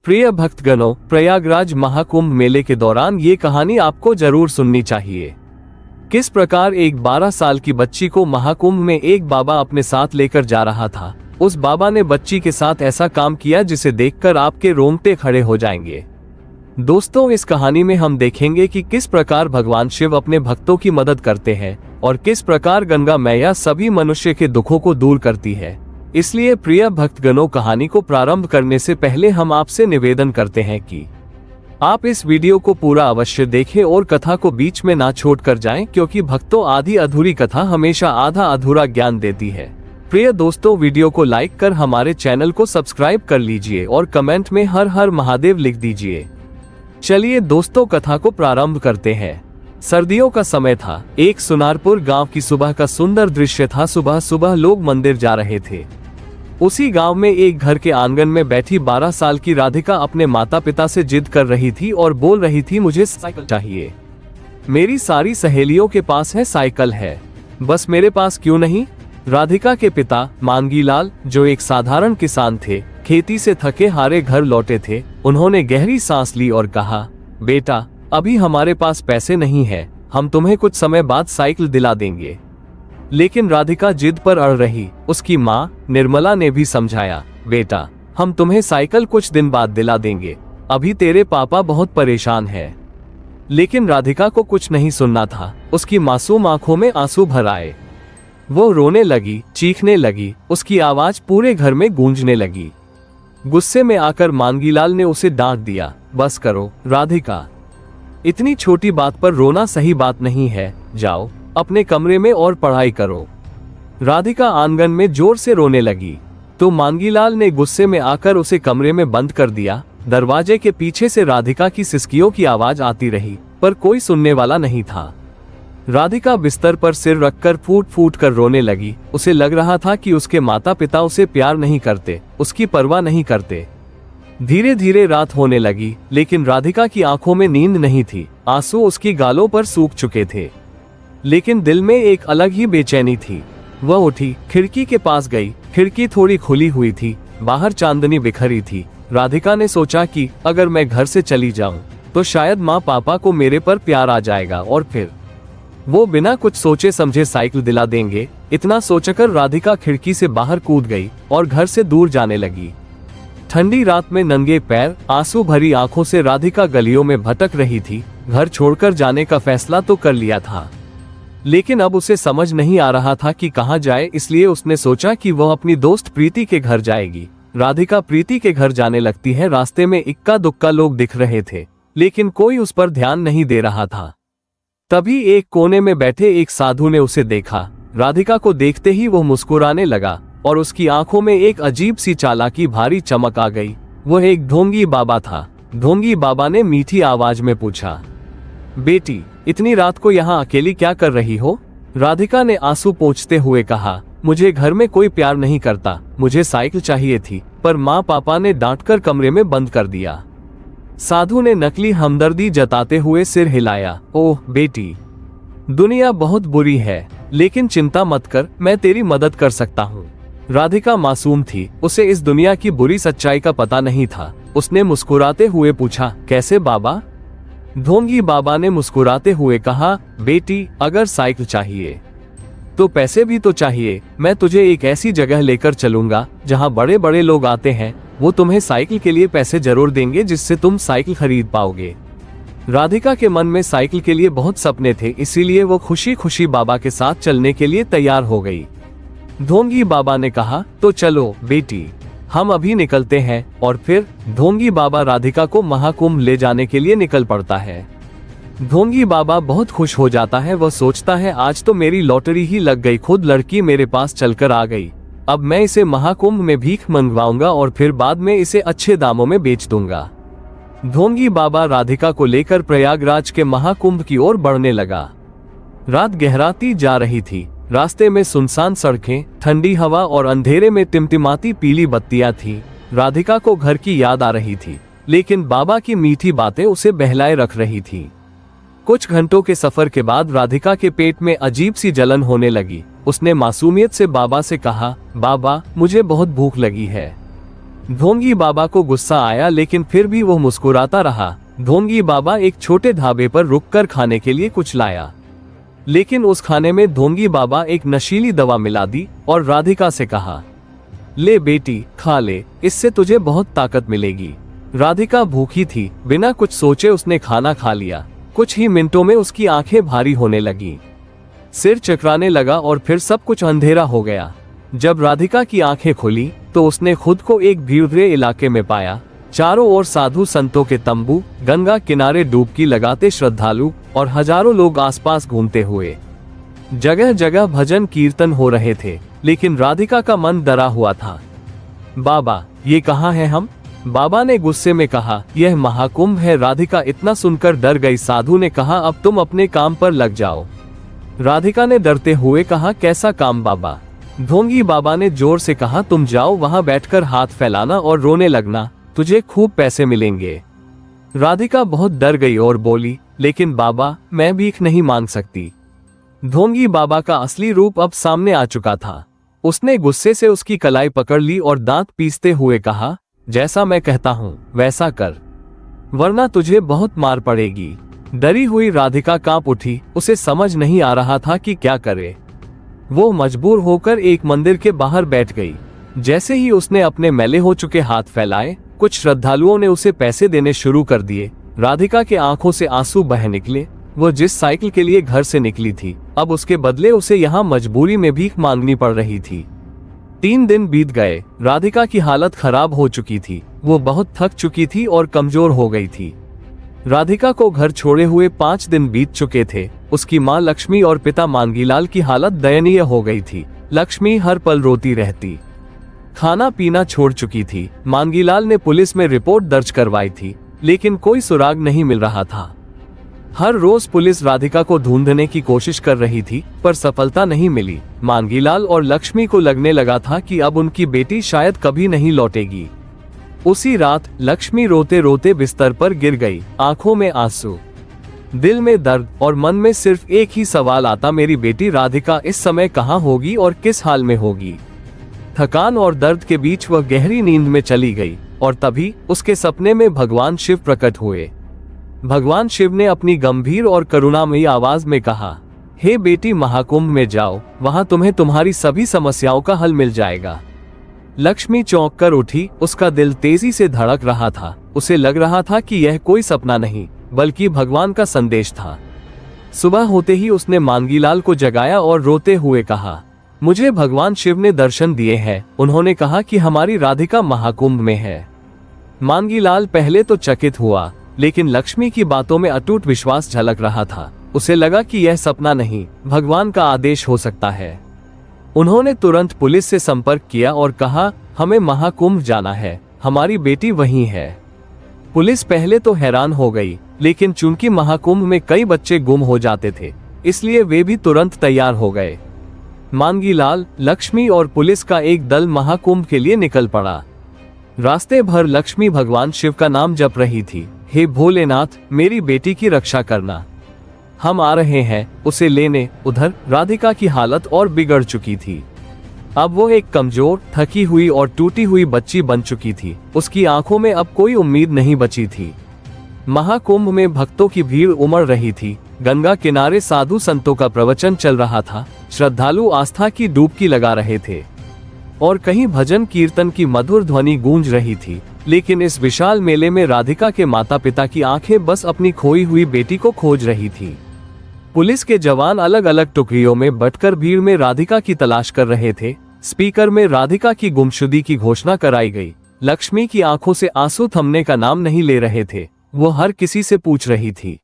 प्रिय भक्तगणों, प्रयागराज महाकुंभ मेले के दौरान ये कहानी आपको जरूर सुननी चाहिए। किस प्रकार एक 12 साल की बच्ची को महाकुंभ में एक बाबा अपने साथ लेकर जा रहा था। उस बाबा ने बच्ची के साथ ऐसा काम किया जिसे देखकर आपके रोंगटे खड़े हो जाएंगे। दोस्तों, इस कहानी में हम देखेंगे कि किस प्रकार भगवान शिव अपने भक्तों की मदद करते हैं और किस प्रकार गंगा मैया सभी मनुष्य के दुखों को दूर करती है। इसलिए प्रिय भक्तगणों, कहानी को प्रारंभ करने से पहले हम आपसे निवेदन करते हैं कि आप इस वीडियो को पूरा अवश्य देखें और कथा को बीच में ना छोड़कर जाएं, क्योंकि भक्तों, आधी अधूरी कथा हमेशा आधा अधूरा ज्ञान देती है। प्रिय दोस्तों, वीडियो को लाइक कर हमारे चैनल को सब्सक्राइब कर लीजिए और कमेंट में हर हर महादेव लिख दीजिए। चलिए दोस्तों, कथा को प्रारंभ करते हैं। सर्दियों का समय था। एक सुनारपुर गांव की सुबह का सुंदर दृश्य था। सुबह सुबह लोग मंदिर जा रहे थे। उसी गांव में एक घर के आंगन में बैठी 12 साल की राधिका अपने माता पिता से जिद कर रही थी और बोल रही थी, मुझे साइकिल चाहिए। मेरी सारी सहेलियों के पास है साइकिल है, बस मेरे पास क्यों नहीं। राधिका के पिता मांगीलाल, जो एक साधारण किसान थे, खेती से थके हारे घर लौटे थे। उन्होंने गहरी सांस ली और कहा, बेटा, अभी हमारे पास पैसे नहीं है, हम तुम्हें कुछ समय बाद साइकिल दिला देंगे। लेकिन राधिका जिद पर अड़ रही। उसकी माँ निर्मला ने भी समझाया, बेटा, हम तुम्हें साइकिल कुछ दिन बाद दिला देंगे, अभी तेरे पापा बहुत परेशान हैं। लेकिन राधिका को कुछ नहीं सुनना था। उसकी मासूम आंखों में आंसू भर आए। वो रोने लगी, चीखने लगी। उसकी आवाज पूरे घर में गूंजने लगी। गुस्से में आकर मांगीलाल ने उसे डांट दिया, बस करो राधिका, इतनी छोटी बात पर रोना सही बात नहीं है, जाओ अपने कमरे में और पढ़ाई करो। राधिका आंगन में जोर से रोने लगी तो मांगीलाल ने गुस्से में आकर उसे कमरे में बंद कर दिया। दरवाजे के पीछे से राधिका की सिसकियों की आवाज आती रही, पर कोई सुनने वाला नहीं था। राधिका बिस्तर पर सिर रखकर फूट फूट कर रोने लगी। उसे लग रहा था कि उसके माता पिता उसे प्यार नहीं करते, उसकी परवाह नहीं करते। धीरे धीरे रात होने लगी, लेकिन राधिका की आंखों में नींद नहीं थी। आंसू उसकी गालों पर सूख चुके थे, लेकिन दिल में एक अलग ही बेचैनी थी। वह उठी, खिड़की के पास गई। खिड़की थोड़ी खुली हुई थी, बाहर चांदनी बिखरी थी। राधिका ने सोचा कि अगर मैं घर से चली जाऊं तो शायद माँ पापा को मेरे पर प्यार आ जाएगा और फिर वो बिना कुछ सोचे समझे साइकिल दिला देंगे। इतना सोचकर राधिका खिड़की से बाहर कूद गई और घर से दूर जाने लगी। ठंडी रात में नंगे पैर, आंसू भरी आंखों से राधिका गलियों में भटक रही थी। घर छोड़कर जाने का फैसला तो कर लिया था, लेकिन अब उसे समझ नहीं आ रहा था कि कहाँ जाए। इसलिए उसने सोचा कि वह अपनी दोस्त प्रीति के घर जाएगी। राधिका प्रीति के घर जाने लगती है। रास्ते में इक्का दुक्का लोग दिख रहे थे, लेकिन कोई उस पर ध्यान नहीं दे रहा था। तभी एक कोने में बैठे एक साधु ने उसे देखा। राधिका को देखते ही वो मुस्कुराने लगा और उसकी आंखों में एक अजीब सी चालाकी भारी चमक आ गई। वह एक ढोंगी बाबा था। ढोंगी बाबा ने मीठी आवाज में पूछा, बेटी, इतनी रात को यहाँ अकेली क्या कर रही हो। राधिका ने आंसू पोंछते हुए कहा, मुझे घर में कोई प्यार नहीं करता, मुझे साइकिल चाहिए थी, पर माँ पापा ने डांटकर कमरे में बंद कर दिया। साधु ने नकली हमदर्दी जताते हुए सिर हिलाया, ओह बेटी, दुनिया बहुत बुरी है, लेकिन चिंता मत कर, मैं तेरी मदद कर सकता हूँ। राधिका मासूम थी, उसे इस दुनिया की बुरी सच्चाई का पता नहीं था। उसने मुस्कुराते हुए पूछा, कैसे बाबा। ढोंगी बाबा ने मुस्कुराते हुए कहा, बेटी, अगर साइकिल चाहिए तो पैसे भी तो चाहिए। मैं तुझे एक ऐसी जगह लेकर चलूंगा जहां बड़े बड़े लोग आते हैं। वो तुम्हें साइकिल के लिए पैसे जरूर देंगे, जिससे तुम साइकिल खरीद पाओगे। राधिका के मन में साइकिल के लिए बहुत सपने थे, इसीलिए वो खुशी खुशी बाबा के साथ चलने के लिए तैयार हो गई। ढोंगी बाबा ने कहा, तो चलो बेटी, हम अभी निकलते हैं। और फिर ढोंगी बाबा राधिका को महाकुंभ ले जाने के लिए निकल पड़ता है। ढोंगी बाबा बहुत खुश हो जाता है। वह सोचता है, आज तो मेरी लॉटरी ही लग गई, खुद लड़की मेरे पास चलकर आ गई। अब मैं इसे महाकुंभ में भीख मंगवाऊंगा और फिर बाद में इसे अच्छे दामों में बेच दूंगा। ढोंगी बाबा राधिका को लेकर प्रयागराज के महाकुंभ की ओर बढ़ने लगा। रात गहराती जा रही थी। रास्ते में सुनसान सड़कें, ठंडी हवा और अंधेरे में टिमटिमाती पीली बत्तियां थी। राधिका को घर की याद आ रही थी, लेकिन बाबा की मीठी बातें उसे बहलाए रख रही थी। कुछ घंटों के सफर के बाद राधिका के पेट में अजीब सी जलन होने लगी। उसने मासूमियत से बाबा से कहा, बाबा, मुझे बहुत भूख लगी है। ढोंगी बाबा को गुस्सा आया, लेकिन फिर भी वो मुस्कुराता रहा। ढोंगी बाबा एक छोटे ढाबे पर रुककर खाने के लिए कुछ लाया, लेकिन उस खाने में ढोंगी बाबा एक नशीली दवा मिला दी और राधिका से कहा, ले बेटी खा ले, इससे तुझे बहुत ताकत मिलेगी। राधिका भूखी थी, बिना कुछ सोचे उसने खाना खा लिया। कुछ ही मिनटों में उसकी आंखें भारी होने लगी, सिर चकराने लगा और फिर सब कुछ अंधेरा हो गया। जब राधिका की आंखें खुली तो उसने खुद को एक भीड़ इलाके में पाया। चारों ओर साधु संतों के तंबू, गंगा किनारे डुबकी लगाते श्रद्धालु और हजारों लोग आसपास घूमते हुए। जगह जगह भजन कीर्तन हो रहे थे, लेकिन राधिका का मन डरा हुआ था। बाबा, ये कहाँ है हम? बाबा ने गुस्से में कहा, यह महाकुंभ है। राधिका इतना सुनकर डर गई। साधु ने कहा, अब तुम अपने काम पर लग जाओ। राधिका ने डरते हुए कहा, कैसा काम बाबा? ढोंगी बाबा ने जोर से कहा, तुम जाओ वहां बैठकर हाथ फैलाना और रोने लगना, तुझे खूब पैसे मिलेंगे। राधिका बहुत डर गई और बोली, लेकिन बाबा, मैं भीख नहीं मांग सकती। ढोंगी बाबा का असली रूप अब सामने आ चुका था। उसने गुस्से से उसकी कलाई पकड़ ली और दांत पीसते हुए कहा, जैसा मैं कहता हूँ वैसा कर, वरना तुझे बहुत मार पड़ेगी। डरी हुई राधिका कांप उठी। उसे समझ नहीं आ रहा था कि क्या करे। वो मजबूर होकर एक मंदिर के बाहर बैठ गई। जैसे ही उसने अपने मैले हो चुके हाथ फैलाए, कुछ श्रद्धालुओं ने उसे पैसे देने शुरू कर दिए। राधिका के आंखों से आंसू बह निकले। वो जिस साइकिल के लिए घर से निकली थी, अब उसके बदले उसे यहाँ मजबूरी में भीख मांगनी पड़ रही थी। 3 दिन बीत गए। राधिका की हालत खराब हो चुकी थी। वो बहुत थक चुकी थी और कमजोर हो गई थी। राधिका को घर छोड़े हुए 5 दिन बीत चुके थे। उसकी माँ लक्ष्मी और पिता मांगीलाल की हालत दयनीय हो गई थी। लक्ष्मी हर पल रोती रहती, खाना पीना छोड़ चुकी थी। मांगीलाल ने पुलिस में रिपोर्ट दर्ज करवाई थी, लेकिन कोई सुराग नहीं मिल रहा था। हर रोज पुलिस राधिका को ढूंढने की कोशिश कर रही थी, पर सफलता नहीं मिली। मांगीलाल और लक्ष्मी को लगने लगा था कि अब उनकी बेटी शायद कभी नहीं लौटेगी। उसी रात लक्ष्मी रोते रोते बिस्तर पर गिर गई, आंखों में आंसू, दिल में दर्द और मन में सिर्फ एक ही सवाल आता, मेरी बेटी राधिका इस समय कहाँ होगी और किस हाल में होगी। थकान और दर्द के बीच वह गहरी नींद में चली गई और तभी उसके सपने में भगवान शिव प्रकट हुए। भगवान शिव ने अपनी गंभीर और करुणामयी आवाज में कहा, हे बेटी, महाकुंभ में जाओ, वहां तुम्हें तुम्हारी सभी समस्याओं का हल मिल जाएगा। लक्ष्मी चौंक कर उठी। उसका दिल तेजी से धड़क रहा था। उसे लग रहा था कि यह कोई सपना नहीं, बल्कि भगवान का संदेश था। सुबह होते ही उसने मांगीलाल को जगाया और रोते हुए कहा, मुझे भगवान शिव ने दर्शन दिए हैं। उन्होंने कहा कि हमारी राधिका महाकुंभ में है। मांगीलाल पहले तो चकित हुआ, लेकिन लक्ष्मी की बातों में अटूट विश्वास झलक रहा था। उसे लगा कि यह सपना नहीं, भगवान का आदेश हो सकता है। उन्होंने तुरंत पुलिस से संपर्क किया और कहा, हमें महाकुंभ जाना है, हमारी बेटी वहीं है। पुलिस पहले तो हैरान हो गई, लेकिन चूंकि महाकुंभ में कई बच्चे गुम हो जाते थे, इसलिए वे भी तुरंत तैयार हो गए। मांगीलाल, लक्ष्मी और पुलिस का एक दल महाकुंभ के लिए निकल पड़ा। रास्ते भर लक्ष्मी भगवान शिव का नाम जप रही थी, हे भोलेनाथ, मेरी बेटी की रक्षा करना, हम आ रहे हैं उसे लेने। उधर राधिका की हालत और बिगड़ चुकी थी। अब वो एक कमजोर, थकी हुई और टूटी हुई बच्ची बन चुकी थी। उसकी आंखों में अब कोई उम्मीद नहीं बची थी। महाकुंभ में भक्तों की भीड़ उमड़ रही थी। गंगा किनारे साधु संतों का प्रवचन चल रहा था। श्रद्धालु आस्था की डुबकी लगा रहे थे और कहीं भजन कीर्तन की मधुर ध्वनि गूंज रही थी। लेकिन इस विशाल मेले में राधिका के माता पिता की आंखें बस अपनी खोई हुई बेटी को खोज रही थी। पुलिस के जवान अलग अलग टुकड़ियों में बंटकर भीड़ में राधिका की तलाश कर रहे थे। स्पीकर में राधिका की गुमशुदगी की घोषणा कराई गई। लक्ष्मी की आंखों से आंसू थमने का नाम नहीं ले रहे थे। वो हर किसी से पूछ रही थी,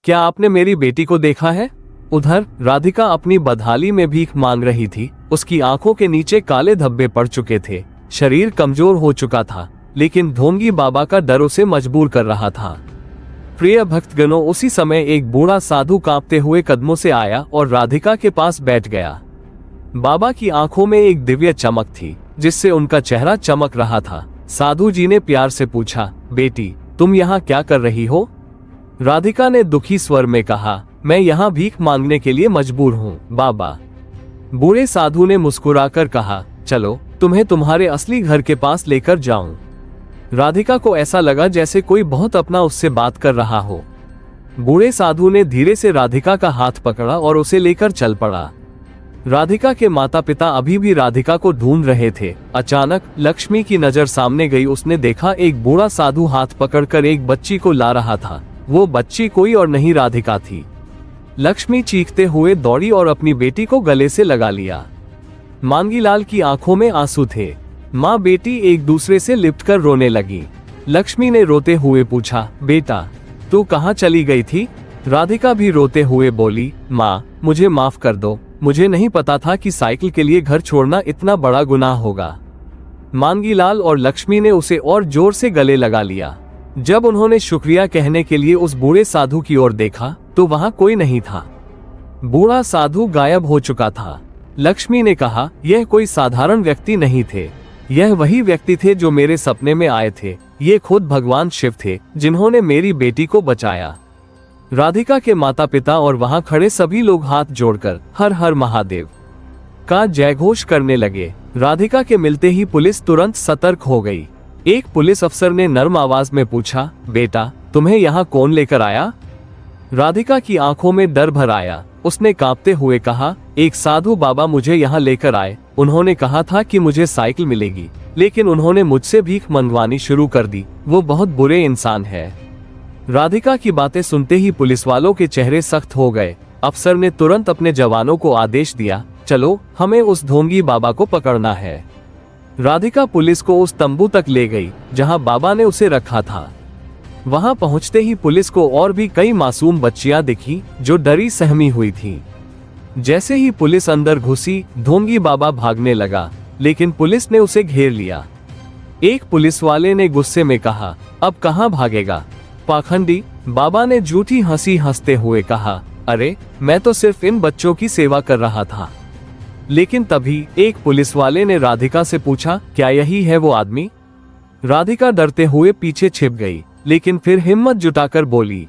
क्या आपने मेरी बेटी को देखा है? उधर राधिका अपनी बदहाली में भीख मांग रही थी। उसकी आंखों के नीचे काले धब्बे पड़ चुके थे, शरीर कमजोर हो चुका था, लेकिन ढोंगी बाबा का डर उसे मजबूर कर रहा था। प्रिय भक्तगणों, उसी समय एक बूढ़ा साधु कांपते हुए कदमों से आया और राधिका के पास बैठ गया। बाबा की आंखों में एक दिव्य चमक थी, जिससे उनका चेहरा चमक रहा था। साधु जी ने प्यार से पूछा, बेटी, तुम यहाँ क्या कर रही हो? राधिका ने दुखी स्वर में कहा, मैं यहाँ भीख मांगने के लिए मजबूर हूँ बाबा। बूढ़े साधु ने मुस्कुराकर कहा, चलो तुम्हें तुम्हारे असली घर के पास लेकर जाऊं। राधिका को ऐसा लगा जैसे कोई बहुत अपना उससे बात कर रहा हो। बूढ़े साधु ने धीरे से राधिका का हाथ पकड़ा और उसे लेकर चल पड़ा। राधिका के माता पिता अभी भी राधिका को ढूंढ रहे थे। अचानक लक्ष्मी की नजर सामने गई। उसने देखा एक बूढ़ा साधु हाथ पकड़कर एक बच्ची को ला रहा था। वो बच्ची कोई और नहीं राधिका थी। लक्ष्मी चीखते हुए दौड़ी और अपनी बेटी को गले से लगा लिया। मांगीलाल की आंखों में आंसू थे। माँ बेटी एक दूसरे से लिपटकर रोने लगी। लक्ष्मी ने रोते हुए पूछा, बेटा तू कहाँ चली गई थी? राधिका भी रोते हुए बोली, माँ मुझे माफ कर दो, मुझे नहीं पता था कि साइकिल के लिए घर छोड़ना इतना बड़ा गुनाह होगा। मांगीलाल और लक्ष्मी ने उसे और जोर से गले लगा लिया। जब उन्होंने शुक्रिया कहने के लिए उस बूढ़े साधु की ओर देखा तो वहां कोई नहीं था। बूढ़ा साधु गायब हो चुका था। लक्ष्मी ने कहा, यह कोई साधारण व्यक्ति नहीं थे, यह वही व्यक्ति थे जो मेरे सपने में आए थे। ये खुद भगवान शिव थे जिन्होंने मेरी बेटी को बचाया। राधिका के माता पिता और वहां खड़े सभी लोग हाथ जोड़कर हर हर महादेव का जयघोष करने लगे। राधिका के मिलते ही पुलिस तुरंत सतर्क हो गई। एक पुलिस अफसर ने नर्म आवाज में पूछा, बेटा तुम्हें यहाँ कौन लेकर आया? राधिका की आंखों में डर भर आया। उसने कांपते हुए कहा, एक साधु बाबा मुझे यहाँ लेकर आए। उन्होंने कहा था कि मुझे साइकिल मिलेगी, लेकिन उन्होंने मुझसे भीख मंगवानी शुरू कर दी। वो बहुत बुरे इंसान है। राधिका की बातें सुनते ही पुलिस वालों के चेहरे सख्त हो गए। अफसर ने तुरंत अपने जवानों को आदेश दिया, चलो हमें उस ढोंगी बाबा को पकड़ना है। राधिका पुलिस को उस तंबू तक ले गई जहां बाबा ने उसे रखा था। वहां पहुंचते ही पुलिस को और भी कई मासूम बच्चियां दिखी जो डरी सहमी हुई थीं। जैसे ही पुलिस अंदर घुसी, ढोंगी बाबा भागने लगा, लेकिन पुलिस ने उसे घेर लिया। एक पुलिस वाले ने गुस्से में कहा, अब कहां भागेगा पाखंडी? बाबा ने झूठी हंसी हंसते हुए कहा, अरे मैं तो सिर्फ इन बच्चों की सेवा कर रहा था। लेकिन तभी एक पुलिस वाले ने राधिका से पूछा, क्या यही है वो आदमी? राधिका डरते हुए पीछे छिप गई, लेकिन फिर हिम्मत जुटाकर बोली,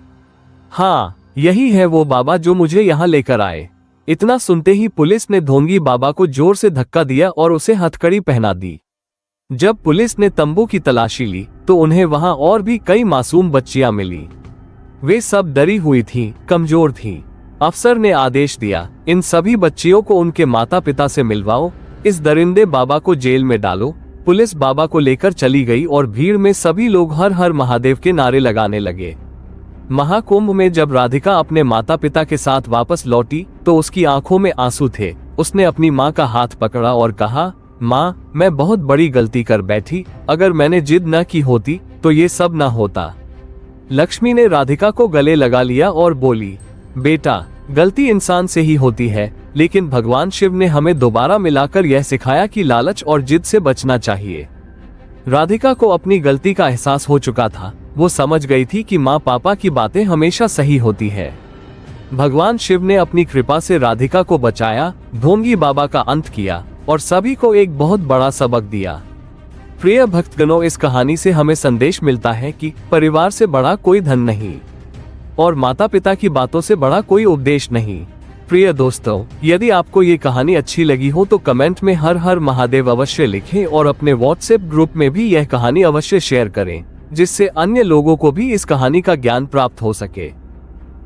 हाँ यही है वो बाबा जो मुझे यहाँ लेकर आए। इतना सुनते ही पुलिस ने ढोंगी बाबा को जोर से धक्का दिया और उसे हथकड़ी पहना दी। जब पुलिस ने तंबू की तलाशी ली तो उन्हें वहां और भी कई मासूम बच्चियां मिली। वे सब डरी हुई थीं, कमजोर थीं। अफसर ने आदेश दिया, इन सभी बच्चियों को उनके माता पिता से मिलवाओ, इस दरिंदे बाबा को जेल में डालो। पुलिस बाबा को लेकर चली गई और भीड़ में सभी लोग हर हर महादेव के नारे लगाने लगे। महाकुंभ में जब राधिका अपने माता पिता के साथ वापस लौटी तो उसकी आंखों में आंसू थे। उसने अपनी माँ का हाथ पकड़ा और कहा, माँ मैं बहुत बड़ी गलती कर बैठी, अगर मैंने जिद न की होती तो ये सब न होता। लक्ष्मी ने राधिका को गले लगा लिया और बोली, बेटा गलती इंसान से ही होती है, लेकिन भगवान शिव ने हमें दोबारा मिलाकर यह सिखाया कि लालच और जिद से बचना चाहिए। राधिका को अपनी गलती का एहसास हो चुका था। वो समझ गई थी कि माँ पापा की बातें हमेशा सही होती है। भगवान शिव ने अपनी कृपा से राधिका को बचाया, ढोंगी बाबा का अंत किया और सभी को एक बहुत बड़ा सबक दिया। प्रिय भक्तगणों, इस कहानी से हमें संदेश मिलता है कि परिवार से बड़ा कोई धन नहीं और माता पिता की बातों से बड़ा कोई उपदेश नहीं। प्रिय दोस्तों, यदि आपको ये कहानी अच्छी लगी हो तो कमेंट में हर हर महादेव अवश्य लिखें और अपने व्हाट्सएप ग्रुप में भी यह कहानी अवश्य शेयर करें, जिससे अन्य लोगों को भी इस कहानी का ज्ञान प्राप्त हो सके।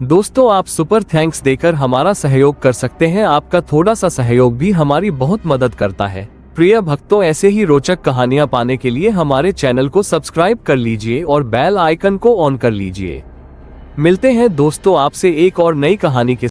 दोस्तों, आप सुपर थैंक्स देकर हमारा सहयोग कर सकते हैं। आपका थोड़ा सा सहयोग भी हमारी बहुत मदद करता है। प्रिय भक्तों, ऐसे ही रोचक कहानियां पाने के लिए हमारे चैनल को सब्सक्राइब कर लीजिए और बेल आइकन को ऑन कर लीजिए। मिलते हैं दोस्तों आपसे एक और नई कहानी के